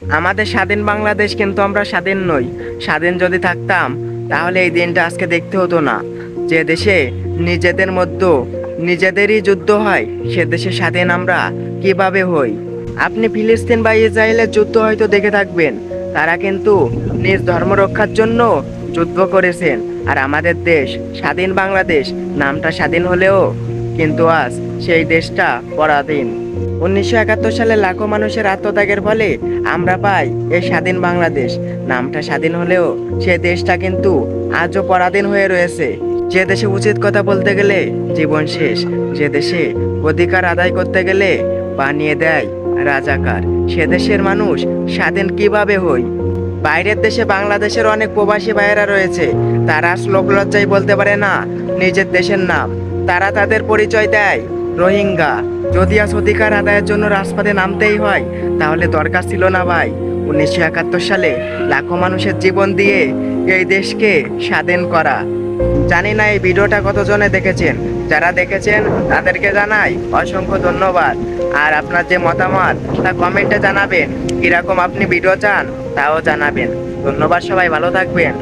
আমাদের স্বাধীন বাংলাদেশ, কিন্তু আমরা স্বাধীন নই। স্বাধীন যদি থাকতাম তাহলে এই দিনটা আজকে দেখতে হতো না। যে দেশে নিজেদের মধ্যে নিজেদেরই যুদ্ধ হয়, সে দেশে স্বাধীন আমরা কিভাবে হই? আপনি ফিলিস্তিন বা ইসরায়েলের যুদ্ধ হয়তো দেখে থাকবেন। তারা কিন্তু নিজ ধর্ম রক্ষার জন্য যুদ্ধ করেছেন। আর আমাদের দেশ স্বাধীন বাংলাদেশ, নামটা স্বাধীন হলেও কিন্তু আজ সেই দেশটা পরাধীন। 1971 সালে লাখো মানুষের আত্মত্যাগের ফলে আমরা পাই এই স্বাধীন বাংলাদেশ। নামটা স্বাধীন হলেও সে দেশটা কিন্তু আজও পরাধীন হয়ে রয়েছে। যে দেশে উচিত কথা বলতে গেলে জীবন শেষ, যে দেশে অধিকার আদায় করতে গেলে বানিয়ে দেয় রাজাকার, সে দেশের মানুষ স্বাধীন কিভাবে হই? বাইরের দেশে বাংলাদেশের অনেক প্রবাসী ভাইয়েরা রয়েছে, তারা শ্লোক লজ্জায় বলতে পারে না নিজের দেশের নাম। তারা তাদের পরিচয় দেয় রোহিঙ্গা। যদি আজ অধিকার আদায়ের জন্য রাজপথে নামতেই হয়, তাহলে দরকার ছিল না ভাই 1971 সালে লাখো মানুষের জীবন দিয়ে এই দেশকে স্বাধীন করা। জানি না এই ভিডিওটা কতজনে দেখেছেন। যারা দেখেছেন তাদেরকে জানাই অসংখ্য ধন্যবাদ। আর আপনার যে মতামত তা কমেন্টে জানাবেন। কিরকম আপনি ভিডিও চান তাও জানাবেন। ধন্যবাদ, সবাই ভালো থাকবেন।